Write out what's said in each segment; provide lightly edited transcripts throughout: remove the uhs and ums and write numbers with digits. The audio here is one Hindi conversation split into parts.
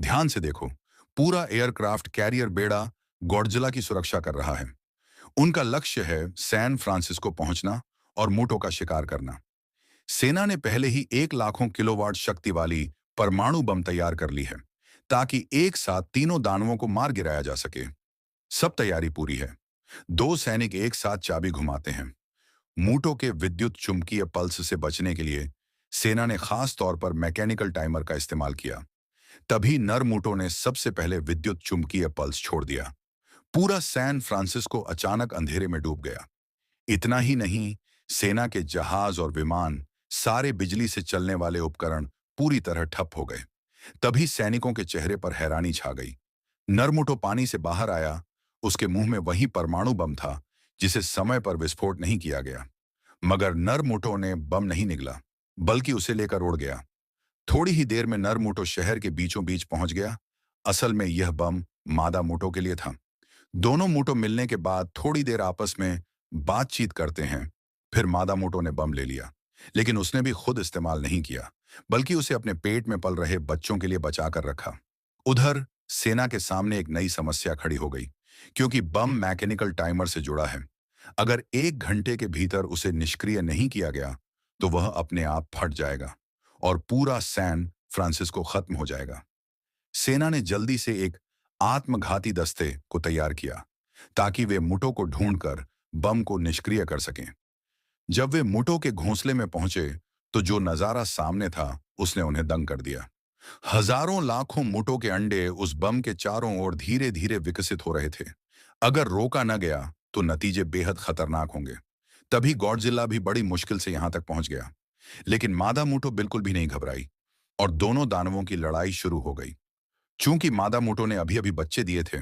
ध्यान से देखो, पूरा एयरक्राफ्ट कैरियर बेड़ा गॉडजिला की सुरक्षा कर रहा है। उनका लक्ष्य है सैन फ्रांसिस्को पहुंचना और मूटो का शिकार करना। सेना ने पहले ही 1 लाखों किलोवाट शक्ति वाली परमाणु बम तैयार कर ली है, ताकि एक साथ तीनों दानवों को मार गिराया जा सके। सब तैयारी पूरी है। दो सैनिक एक साथ चाबी घुमाते हैं। मूटो के विद्युत चुंबकीय पल्स से बचने के लिए सेना ने खास तौर पर मैकेनिकल टाइमर का इस्तेमाल किया। तभी नर मूटो ने सबसे पहले विद्युत चुंबकीय पल्स छोड़ दिया। पूरा सैन फ्रांसिस्को अचानक अंधेरे में डूब गया। इतना ही नहीं, सेना के जहाज और विमान, सारे बिजली से चलने वाले उपकरण पूरी तरह ठप हो गए। तभी सैनिकों के चेहरे पर हैरानी छा गई। नरमुटो पानी से बाहर आया। उसके मुंह में वही परमाणु बम था जिसे समय पर विस्फोट नहीं किया गया। मगर नरमुटो ने बम नहीं निगला, बल्कि उसे लेकर उड़ गया। थोड़ी ही देर में नरमुटो शहर के बीचों बीच पहुंच गया। असल में यह बम मादा मूटो के लिए था। दोनों मूटो मिलने के बाद थोड़ी देर आपस में बातचीत करते हैं। फिर मादा मूटो ने बम ले लिया, लेकिन उसने भी खुद इस्तेमाल नहीं किया, बल्कि उसे अपने पेट में पल रहे बच्चों के लिए बचा कर रखा। उधर सेना के सामने एक नई समस्या खड़ी हो गई, क्योंकि बम मैकेनिकल टाइमर से जुड़ा है। अगर 1 घंटे के भीतर उसे निष्क्रिय नहीं किया गया, तो वह अपने आप फट जाएगा और पूरा सैन फ्रांसिस्को खत्म हो जाएगा। सेना ने जल्दी से एक आत्मघाती दस्ते को तैयार किया, ताकि वे मुटो को ढूंढकर बम को निष्क्रिय कर सकें। जब वे मुटो के घोंसले में पहुंचे, तो जो नजारा सामने था उसने उन्हें दंग कर दिया। हजारों लाखों मुटो के अंडे उस बम के चारों ओर धीरे धीरे विकसित हो रहे थे। अगर रोका न गया तो नतीजे बेहद खतरनाक होंगे। तभी गॉडजिला भी बड़ी मुश्किल से यहां तक पहुंच गया। लेकिन मादा मुटो बिल्कुल भी नहीं घबराई और दोनों दानवों की लड़ाई शुरू हो गई। चूंकि मादा मोटो ने अभी अभी बच्चे दिए थे,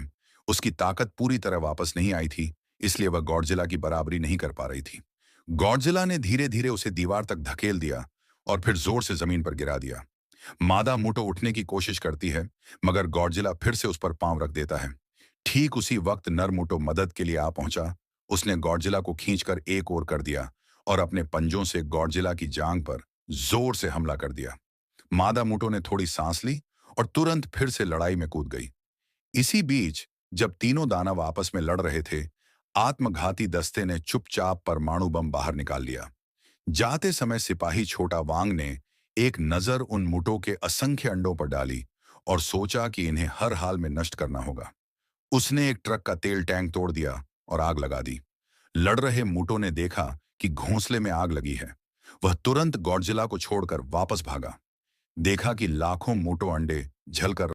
उसकी ताकत पूरी तरह वापस नहीं आई थी, इसलिए वह गॉडजिला की बराबरी नहीं कर पा रही थी। गॉडजिला ने धीरे धीरे उसे दीवार तक धकेल दिया और फिर जोर से जमीन पर गिरा दिया। मादा मोटो उठने की कोशिश करती है, मगर गॉडजिला फिर से उस पर पांव रख देता है। ठीक उसी वक्त नर मोटो मदद के लिए आ पहुंचा। उसने गॉडजिला को खींचकर एक ओर कर दिया और अपने पंजों से गॉडजिला की जांघ पर जोर से हमला कर दिया। मादा मोटो ने थोड़ी सांस ली और तुरंत फिर से लड़ाई में कूद गई। इसी बीच जब तीनों दानव आपस में लड़ रहे थे, आत्मघाती दस्ते ने चुपचाप परमाणु बम बाहर निकाल लिया। जाते समय सिपाही छोटा वांग ने एक नजर उन मुटो के असंख्य अंडों पर डाली और सोचा कि इन्हें हर हाल में नष्ट करना होगा। उसने एक ट्रक का तेल टैंक तोड़ दिया और आग लगा दी। लड़ रहे मुटो ने देखा कि घोंसले में आग लगी है। वह तुरंत गॉडजिला को छोड़कर वापस भागा। देखा कि लाखों मोटो अंडे जलकर